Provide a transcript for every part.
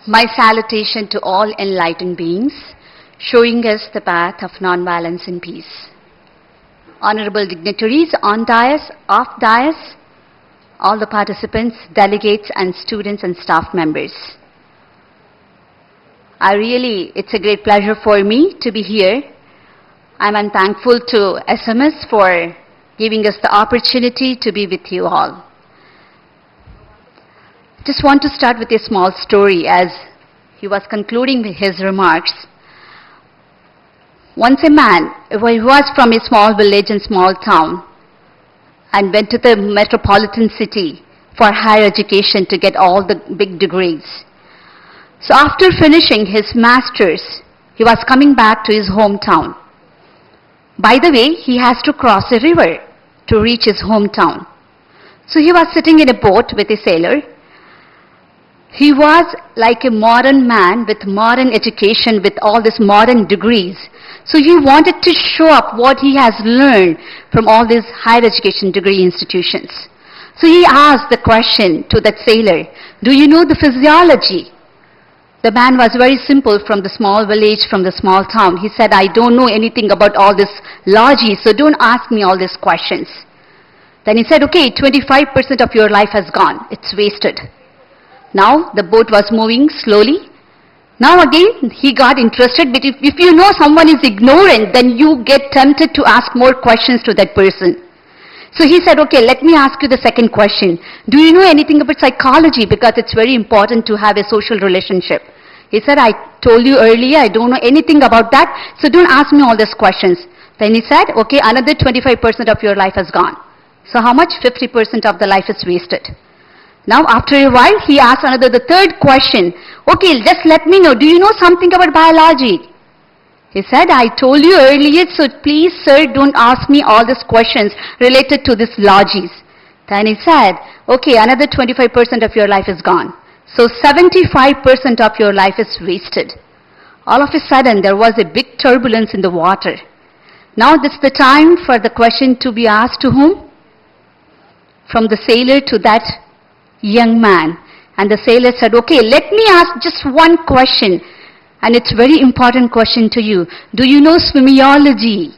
My salutation to all enlightened beings, showing us the path of non-violence and peace. Honorable dignitaries on dais, off dais, all the participants, delegates and students and staff members. It's a great pleasure for me to be here. I'm thankful to SMS for giving us the opportunity to be with you all. Just want to start with a small story as he was concluding with his remarks. Once a man, he was from a small village and small town and went to the metropolitan city for higher education to get all the big degrees. So after finishing his master's, he was coming back to his hometown. By the way, he has to cross a river to reach his hometown. So he was sitting in a boat with a sailor. He was like a modern man with modern education, with all these modern degrees. So he wanted to show up what he has learned from all these higher education degree institutions. So he asked the question to that sailor, do you know the physiology? The man was very simple, from the small village, from the small town. He said, I don't know anything about all this logy, so don't ask me all these questions. Then he said, okay, 25% of your life has gone. It's wasted. Now the boat was moving slowly. Now again he got interested, but if you know someone is ignorant, then you get tempted to ask more questions to that person. So he said, okay, let me ask you the second question. Do you know anything about psychology? Because it's very important to have a social relationship. He said, I told you earlier, I don't know anything about that, so don't ask me all these questions. Then he said, okay, another 25% of your life has gone. So how much? 50% of the life is wasted. Now after a while he asked the third question. Okay, just let me know, do you know something about biology? He said, I told you earlier, so please sir, don't ask me all these questions related to this logies. Then he said, okay, another 25% of your life is gone. So 75% of your life is wasted. All of a sudden there was a big turbulence in the water. Now this is the time for the question to be asked to whom? From the sailor to that young man. And the sailor said, okay, let me ask just one question, and it's a very important question to you. Do you know swimmiology?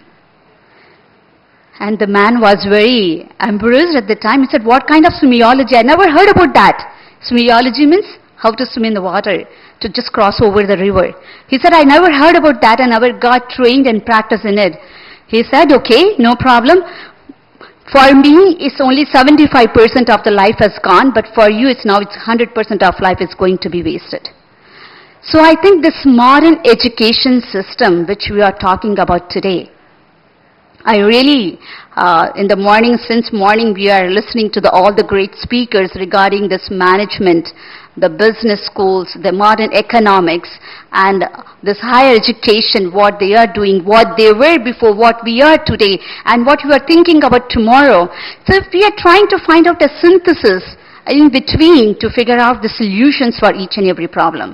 And the man was very embarrassed at the time. He said, what kind of swimmiology? I never heard about that. Swimmiology means how to swim in the water, to just cross over the river. He said, I never heard about that and never got trained and practiced in it. He said, okay, no problem. For me, it's only 75% of the life has gone, but for you, it's 100% of life is going to be wasted. So I think this modern education system, which we are talking about today, I really, in the morning, since morning, we are listening to all the great speakers regarding this management, the business schools, the modern economics, and this higher education, what they are doing, what they were before, what we are today, and what we are thinking about tomorrow. So if we are trying to find out a synthesis in between to figure out the solutions for each and every problem.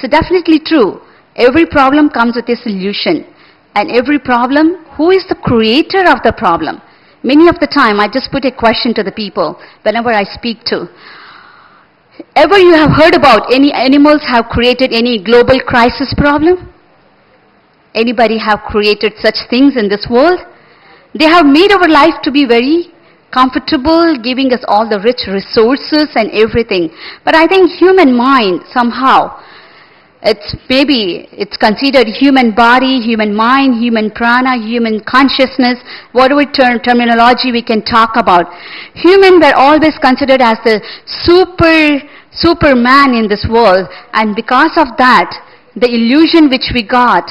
So definitely true. Every problem comes with a solution. And every problem, who is the creator of the problem? Many of the time, I just put a question to the people whenever I speak to. Ever you have heard about any animals have created any global crisis problem? Anybody have created such things in this world? They have made our life to be very comfortable, giving us all the rich resources and everything. But I think human mind somehow, it's considered human body, human mind, human prana, human consciousness, whatever terminology we can talk about. Human were always considered as the superman in this world, and because of that, the illusion which we got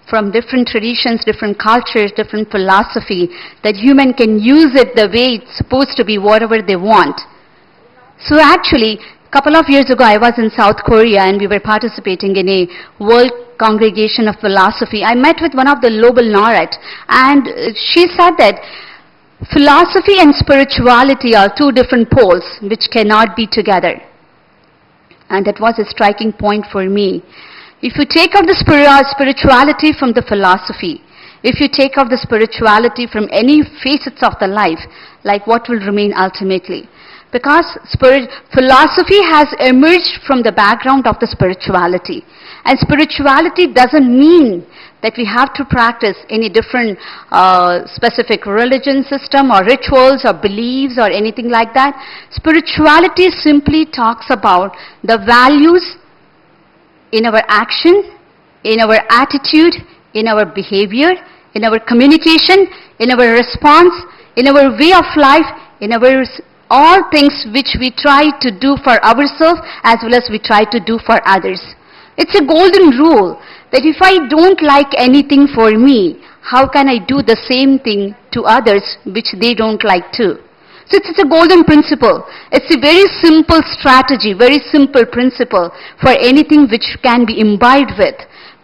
from different traditions, different cultures, different philosophy, that human can use it the way it's supposed to be, whatever they want. So actually, couple of years ago, I was in South Korea and we were participating in a World Congregation of Philosophy. I met with one of the Nobel laureate, and she said that philosophy and spirituality are two different poles which cannot be together. And that was a striking point for me. If you take out the spirituality from the philosophy, if you take out the spirituality from any facets of the life, like what will remain ultimately? Because philosophy has emerged from the background of the spirituality. And spirituality doesn't mean that we have to practice any different specific religion system or rituals or beliefs or anything like that. Spirituality simply talks about the values in our action, in our attitude, in our behavior, in our communication, in our response, in our way of life, in our all things which we try to do for ourselves as well as we try to do for others. It's a golden rule that if I don't like anything for me, how can I do the same thing to others which they don't like too? So it's a golden principle. It's a very simple strategy, very simple principle for anything which can be imbibed with.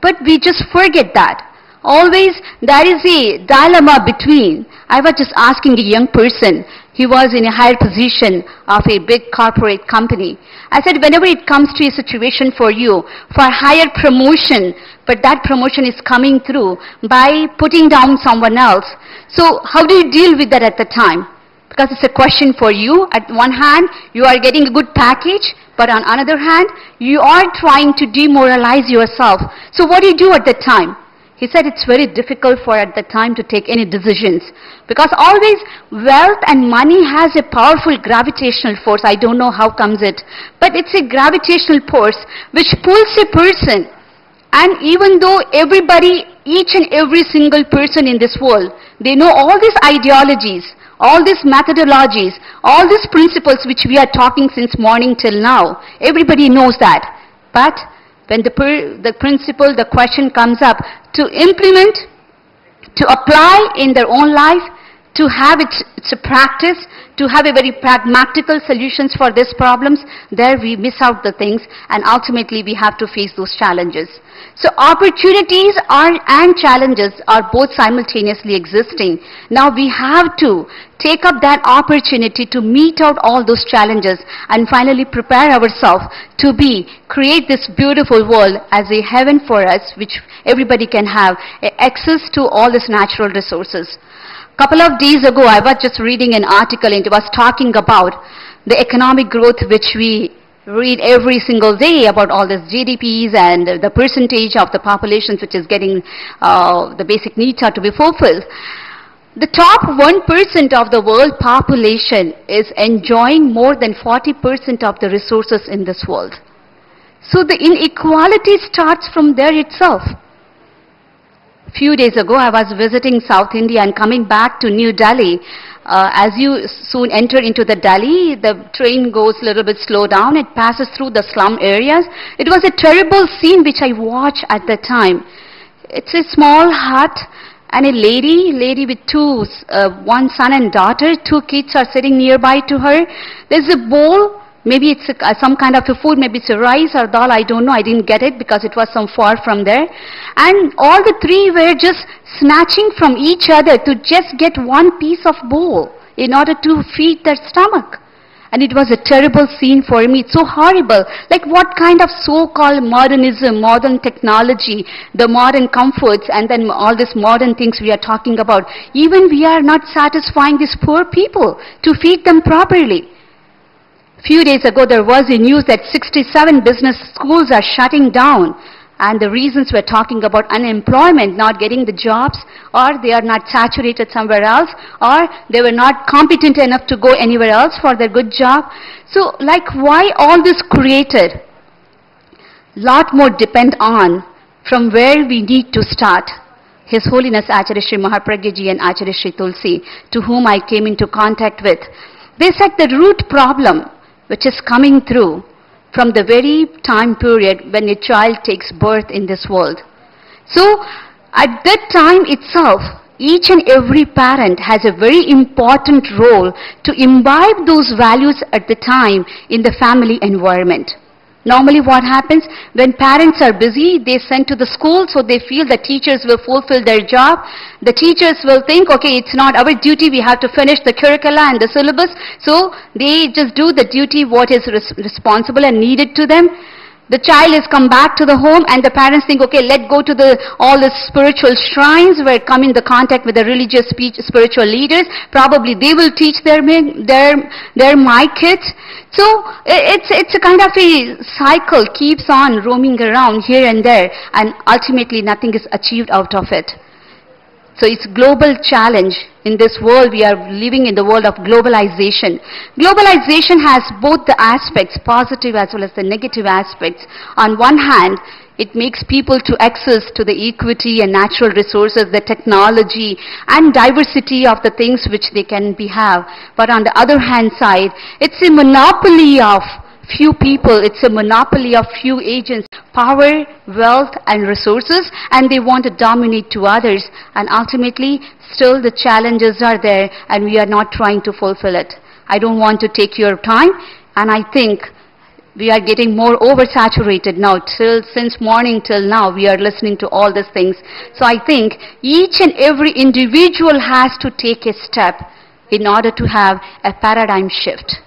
But we just forget that. Always there is a dilemma between. I was just asking a young person, he was in a higher position of a big corporate company. I said, whenever it comes to a situation for you, for higher promotion, but that promotion is coming through by putting down someone else. So how do you deal with that at the time? Because it's a question for you. At one hand, you are getting a good package, but on another hand, you are trying to demoralize yourself. So what do you do at the time? He said it's very difficult for at the time to take any decisions. Because always wealth and money has a powerful gravitational force. I don't know how comes it. But it's a gravitational force which pulls a person. And even though everybody, each and every single person in this world, they know all these ideologies, all these methodologies, all these principles which we are talking since morning till now. Everybody knows that. But when the principle, the question comes up to implement, to apply in their own life, to have it's a practice, to have a very pragmatical solutions for these problems, there we miss out the things and ultimately we have to face those challenges. So opportunities and challenges are both simultaneously existing. Now we have to take up that opportunity to meet out all those challenges and finally prepare ourselves to create this beautiful world as a heaven for us, which everybody can have access to all these natural resources. Couple of days ago, I was just reading an article and it was talking about the economic growth which we read every single day about all these GDPs and the percentage of the population which is getting the basic needs are to be fulfilled. The top 1% of the world population is enjoying more than 40% of the resources in this world. So the inequality starts from there itself. Few days ago, I was visiting South India and coming back to New Delhi. As you soon enter into the Delhi, the train goes a little bit slow down. It passes through the slum areas. It was a terrible scene which I watched at the time. It's a small hut and a lady with one son and daughter. 2 kids are sitting nearby to her. There's a bowl. Maybe it's some kind of a food, maybe it's a rice or dal, I don't know, I didn't get it because it was some far from there. And all the 3 were just snatching from each other to just get one piece of bowl in order to feed their stomach. And it was a terrible scene for me, it's so horrible. Like what kind of so-called modernism, modern technology, the modern comforts and then all these modern things we are talking about. Even we are not satisfying these poor people to feed them properly. Few days ago, there was a news that 67 business schools are shutting down. And the reasons we're talking about unemployment, not getting the jobs, or they are not saturated somewhere else, or they were not competent enough to go anywhere else for their good job. So, like, why all this created? Lot more depend on from where we need to start. His Holiness Acharya Sri Mahapragya Ji and Acharya Sri Tulsi, to whom I came into contact with, they said the root problem which is coming through from the very time period when a child takes birth in this world. So, at that time itself, each and every parent has a very important role to imbibe those values at the time in the family environment. Normally what happens, when parents are busy, they send to the school, so they feel the teachers will fulfill their job. The teachers will think, okay, it's not our duty, we have to finish the curricula and the syllabus. So they just do the duty what is responsible and needed to them. The child has come back to the home and the parents think, okay, let's go to all the spiritual shrines where come in the contact with the religious spiritual leaders. Probably they will teach my kids. So it's a kind of a cycle, keeps on roaming around here and there, and ultimately nothing is achieved out of it. So it's a global challenge. In this world, we are living in the world of globalization. Globalization has both the aspects, positive as well as the negative aspects. On one hand, it makes people to access to the equity and natural resources, the technology and diversity of the things which they can have. But on the other hand side, it's a monopoly of few people, it's a monopoly of few agents, power, wealth and resources, and they want to dominate to others, and ultimately still the challenges are there and we are not trying to fulfill it. I don't want to take your time, and I think we are getting more oversaturated now. Since morning till now we are listening to all these things. So I think each and every individual has to take a step in order to have a paradigm shift.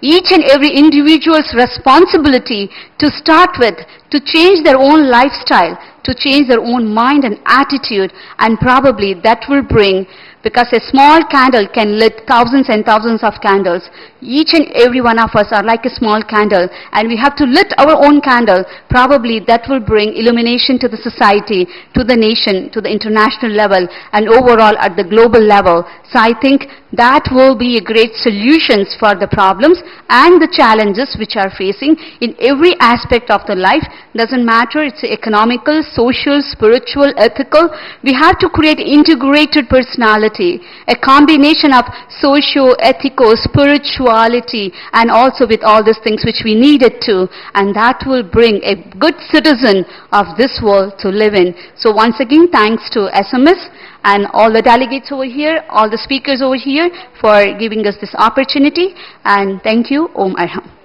Each and every individual's responsibility to start with, to change their own lifestyle, to change their own mind and attitude, and probably that will bring, because a small candle can lit thousands and thousands of candles. Each and every one of us are like a small candle, and we have to lit our own candle. Probably that will bring illumination to the society, to the nation, to the international level, and overall at the global level. So I think that will be a great solutions for the problems and the challenges which are facing in every aspect of the life. Doesn't matter, it's economical, social, spiritual, ethical. We have to create integrated personality, a combination of socio-ethical, spirituality, and also with all these things which we needed to, and that will bring a good citizen of this world to live in. So once again, thanks to SMS and all the delegates over here, all the speakers over here for giving us this opportunity, and thank you. Om Arham.